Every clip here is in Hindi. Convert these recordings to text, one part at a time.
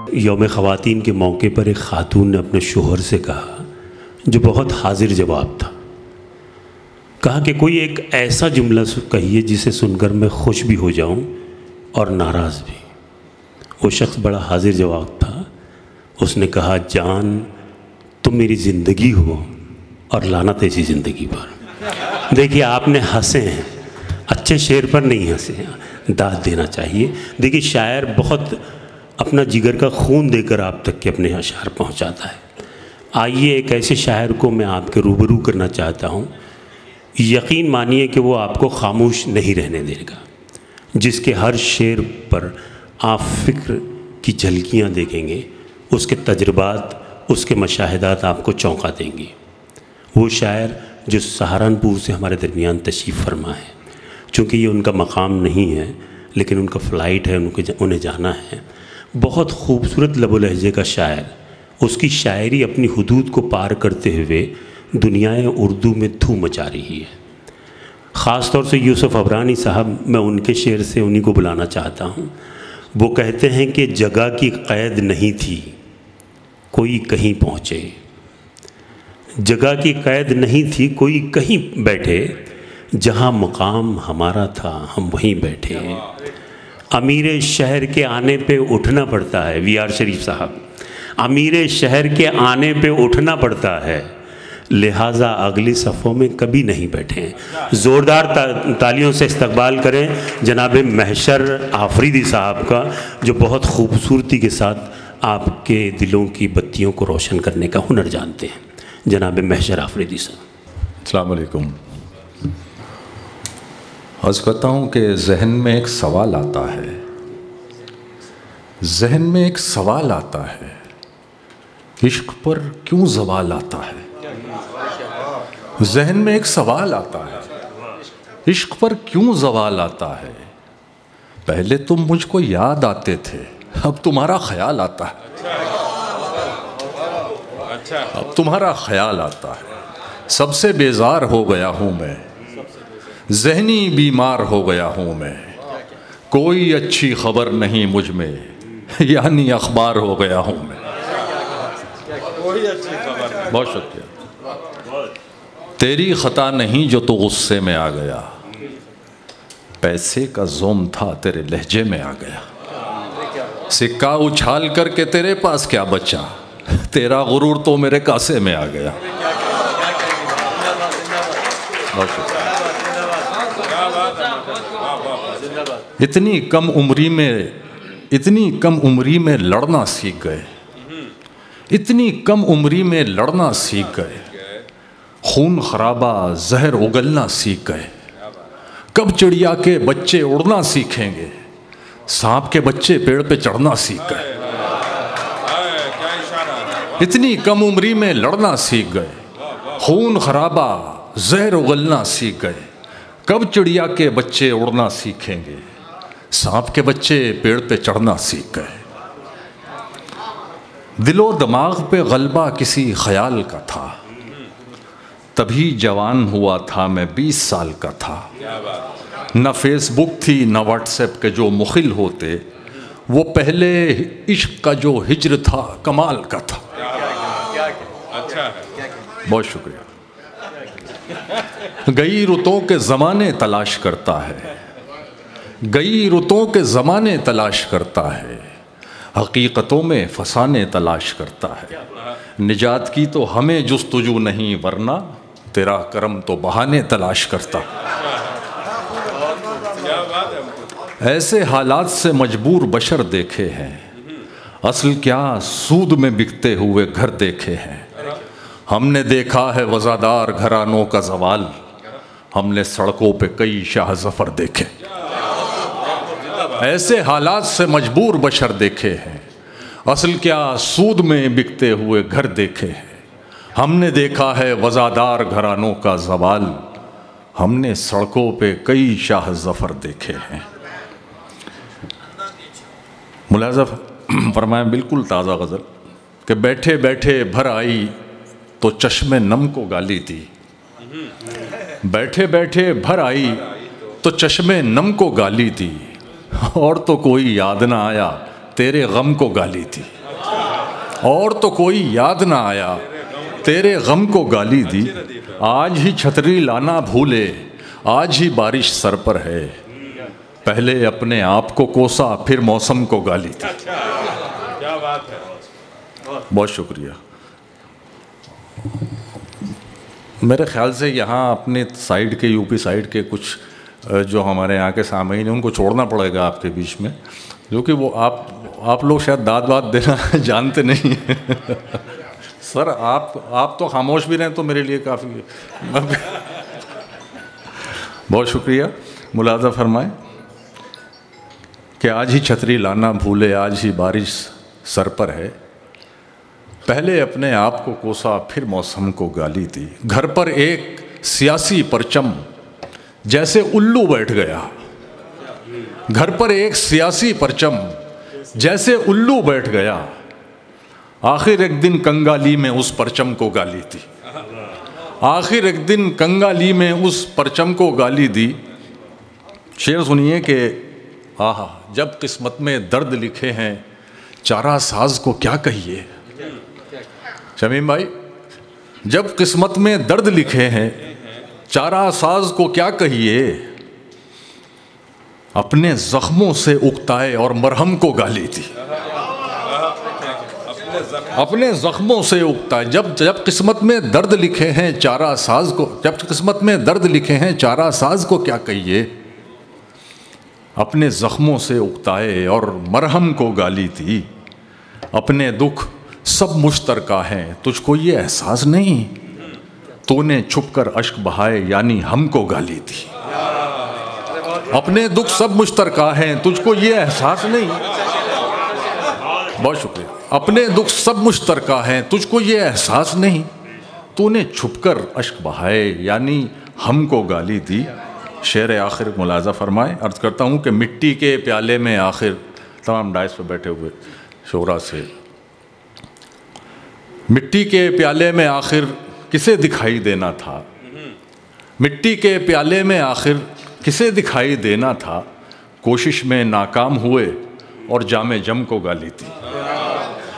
यौम ख़वातीन के मौके पर एक ख़ातून ने अपने शोहर से कहा, जो बहुत हाजिर जवाब था। कहा कि कोई एक ऐसा जुमला कहिए जिसे सुनकर मैं खुश भी हो जाऊं और नाराज़ भी। वो शख्स बड़ा हाजिर जवाब था। उसने कहा, जान तुम मेरी ज़िंदगी हो और लानत ऐसी ज़िंदगी पर। देखिए, आपने हंसे हैं, अच्छे शेर पर नहीं हंसे हैं, दाद देना चाहिए। देखिए, शायर बहुत अपना जिगर का खून देकर आप तक के अपने अशार पहुंचाता है। आइए एक ऐसे शायर को मैं आपके रूबरू करना चाहता हूं, यकीन मानिए कि वो आपको खामोश नहीं रहने देगा, जिसके हर शेर पर आप फ़िक्र की झलकियां देखेंगे, उसके तजुर्बात, उसके मशाहिदात आपको चौंका देंगे। वो शायर जो सहारनपुर से हमारे दरमियान तशरीफ़ फरमा है। चूँकि ये उनका मकाम नहीं है, लेकिन उनका फ़्लाइट है, उन्हें जाना है। बहुत खूबसूरत लबो लहजे का शायर, उसकी शायरी अपनी हुदूद को पार करते हुए दुनियाए उर्दू में धूम मचा रही है। ख़ास तौर से यूसुफ़ अबरानी साहब, मैं उनके शेर से उन्हीं को बुलाना चाहता हूँ। वो कहते हैं कि जगह की क़ैद नहीं थी, कोई कहीं पहुँचे। जगह की क़ैद नहीं थी, कोई कहीं बैठे, जहाँ मकाम हमारा था हम वहीं बैठे। अमीर शहर के आने पे उठना पड़ता है, वीआर शरीफ साहब, अमीर शहर के आने पे उठना पड़ता है, लिहाजा अगली सफ़ों में कभी नहीं बैठे हैं। ज़ोरदार तालियों से इस्तकबाल करें जनाब महशर आफरीदी साहब का, जो बहुत खूबसूरती के साथ आपके दिलों की बत्तियों को रोशन करने का हुनर जानते हैं। जनाब महशर आफरीदी साहब। अस्सलाम वालेकुम। अर्ज़ करता हूँ कि जहन में एक सवाल आता है, जहन में एक सवाल आता है, इश्क पर क्यों ज़वाल आता है। जहन में एक सवाल आता है, इश्क पर क्यों ज़वाल आता है। पहले तुम मुझको याद आते थे, अब तुम्हारा ख्याल आता है। अब तुम्हारा ख्याल आता है। सबसे बेजार हो गया हूँ मैं, ज़हनी बीमार हो गया हूँ मैं, कोई अच्छी खबर नहीं मुझ में, यानी अखबार हो गया हूँ मैं। कोई अच्छी खबर। बहुत शुक्रिया। तेरी ख़ता नहीं जो तू गुस्से में आ गया, पैसे का ज़ोम था तेरे लहजे में आ गया। सिक्का उछाल करके तेरे पास क्या बचा, तेरा गुरूर तो मेरे कासे में आ गया। बहुत शुक्रिया। इतनी कम उम्री में लड़ना सीख गए, इतनी कम उम्री में लड़ना सीख गए, खून खराबा जहर उगलना सीख गए। कब चिड़िया के बच्चे उड़ना सीखेंगे, सांप के बच्चे पेड़ पे चढ़ना सीख गए। इतनी कम उम्री में लड़ना सीख गए, खून खराबा जहर उगलना सीख गए। कब चिड़िया के बच्चे उड़ना सीखेंगे, सांप के बच्चे पेड़ पे चढ़ना सीख गए। दिलो दिमाग पे गलबा किसी ख्याल का था, तभी जवान हुआ था मैं 20 साल का था। न फेसबुक थी न व्हाट्सएप के जो मुखिल होते, वो पहले इश्क का जो हिज्र था कमाल का था। बहुत शुक्रिया। गई रुतों के ज़माने तलाश करता है, गई रुतों के ज़माने तलाश करता है, हकीकतों में फसाने तलाश करता है। निजात की तो हमें जुस्तजू नहीं, वरना तेरा करम तो बहाने तलाश करता। ऐसे हालात से मजबूर बशर देखे हैं, असल क्या सूद में बिकते हुए घर देखे हैं। हमने देखा है वज़ादार घरानों का ज़वाल, हमने सड़कों पे कई शाह ज़फ़र देखे। ऐसे हालात से मजबूर बशर देखे हैं, असल क्या सूद में बिकते हुए घर देखे हैं। हमने देखा है वज़ादार घरानों का ज़वाल, हमने सड़कों पे कई शाह ज़फ़र देखे हैं। मुलाज़ा फरमाया बिल्कुल ताज़ा गज़ल कि बैठे बैठे भर आई तो चश्मे नम को गाली दी। बैठे बैठे भर आई तो चश्मे नम को गाली दी, और तो कोई याद ना आया तेरे गम को गाली दी, और तो कोई याद ना आया तेरे गम को गाली दी। आज ही छतरी लाना भूले, आज ही बारिश सर पर है, पहले अपने आप को कोसा फिर मौसम को गाली दी। क्या बात है, बहुत शुक्रिया। मेरे ख्याल से यहाँ अपने साइड के, यूपी साइड के कुछ जो हमारे यहाँ के सामईन हैं उनको छोड़ना पड़ेगा आपके बीच में, जो कि वो आप लोग शायद दाद वाद देना जानते नहीं हैं। सर आप तो खामोश भी रहें तो मेरे लिए काफ़ी है। बहुत शुक्रिया। मुलाज़ा फरमाएं कि आज ही छतरी लाना भूले, आज ही बारिश सर पर है, पहले अपने आप को कोसा फिर मौसम को गाली दी। घर पर एक सियासी परचम जैसे उल्लू बैठ गया, घर पर एक सियासी परचम जैसे उल्लू बैठ गया, आखिर एक दिन कंगाली में उस परचम को गाली दी, आखिर एक दिन कंगाली में उस परचम को गाली दी। शेर सुनिए कि आहा जब किस्मत में दर्द लिखे हैं चारा साज को क्या कहिए। शमीम भाई, जब किस्मत में दर्द लिखे हैं चारा साज को क्या कहिए, अपने जख्मों से उकताए और मरहम को गाली दी, अपने जख्मों से उकताए। जब किस्मत में दर्द लिखे हैं चारा साज को, जब किस्मत में दर्द लिखे हैं चारा साज को क्या कहिए, अपने जख्मों से उकताए और मरहम को गाली दी। अपने दुख सब मुश्तरका हैं, तुझको ये एहसास नहीं, तूने छुपकर अश्क बहाए यानी हमको गाली दी। अपने दुख सब मुश्तरका हैं, तुझको ये एहसास नहीं। बहुत शुक्रिया। अपने दुख सब मुश्तरका हैं, तुझको ये एहसास नहीं, तूने छुपकर अश्क बहाए यानी हमको गाली दी। शेर आखिर मुलाजा फरमाए। अर्ज करता हूँ कि मिट्टी के प्याले में आखिर, तमाम डाइस पर बैठे हुए शोरा से, मिट्टी के प्याले में आखिर किसे दिखाई देना था, मिट्टी के प्याले में आखिर किसे दिखाई देना था, कोशिश में नाकाम हुए और जामे जम को गाली दी,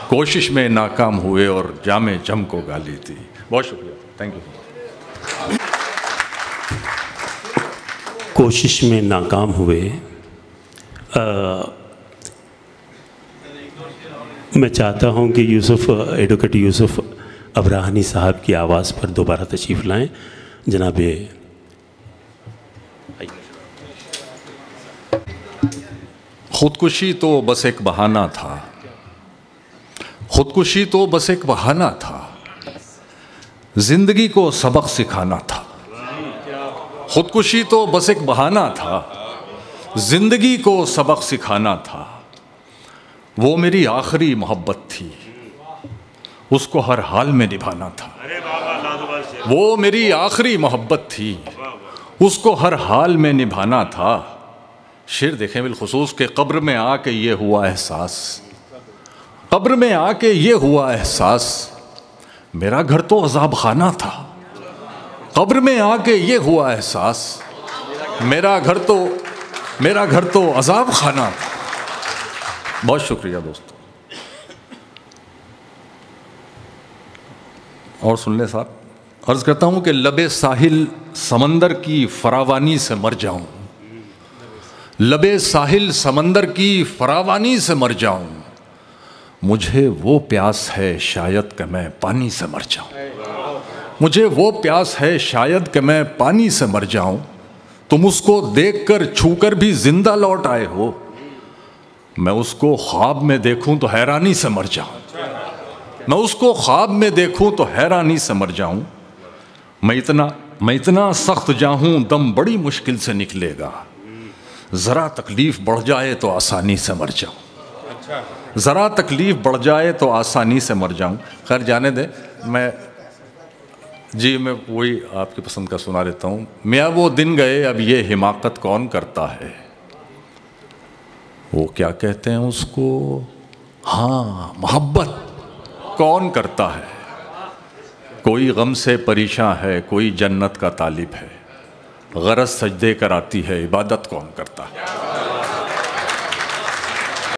कोशिश में नाकाम हुए और जामे जम को गाली दी। बहुत शुक्रिया, थैंक यू। कोशिश में नाकाम हुए, मैं चाहता हूं कि एडवोकेट यूसुफ अबराहनी साहब की आवाज़ पर दोबारा तशरीफ़ लाएं। जनाबे खुदकुशी तो बस एक बहाना था, खुदकुशी तो बस एक बहाना था, जिंदगी को सबक सिखाना था। खुदकुशी तो बस एक बहाना था, जिंदगी को सबक सिखाना था। वो मेरी आखिरी मोहब्बत थी, उसको हर हाल में निभाना था। वो मेरी आखिरी मोहब्बत थी, उसको हर हाल में निभाना था। शेर देखें बिलखुसूस के कब्र में आके ये हुआ एहसास, कब्र में आके ये हुआ एहसास, मेरा घर तो अजाब खाना था। कब्र में आके ये हुआ एहसास, मेरा घर तो अजाब खाना था। बहुत शुक्रिया दोस्तों। और सुन ले साहब, अर्ज करता हूँ कि लबे साहिल समंदर की फरावानी से मर जाऊं, लबे साहिल समंदर की फरावानी से मर जाऊं, मुझे वो प्यास है शायद कि मैं पानी से मर जाऊं, मुझे वो प्यास है शायद कि मैं पानी से मर जाऊं। तुम उसको देखकर छूकर भी जिंदा लौट आए हो, मैं उसको ख्वाब में देखूं तो हैरानी से मर जाऊं, मैं उसको ख्वाब में देखूं तो हैरानी से मर जाऊं। मैं इतना सख्त जाऊं दम बड़ी मुश्किल से निकलेगा, ज़रा तकलीफ़ बढ़ जाए तो आसानी से मर जाऊं, ज़रा तकलीफ़ बढ़ जाए तो आसानी से मर जाऊं। खैर जाने दे, मैं वही आपकी पसंद का सुना देता हूँ। मियाँ वो दिन गए अब ये हिमाकत कौन करता है, वो क्या कहते हैं उसको, हाँ मोहब्बत कौन करता है। कोई गम से परेशान है, कोई जन्नत का तालिब है, गरज सजदे कराती है, इबादत कौन करता है।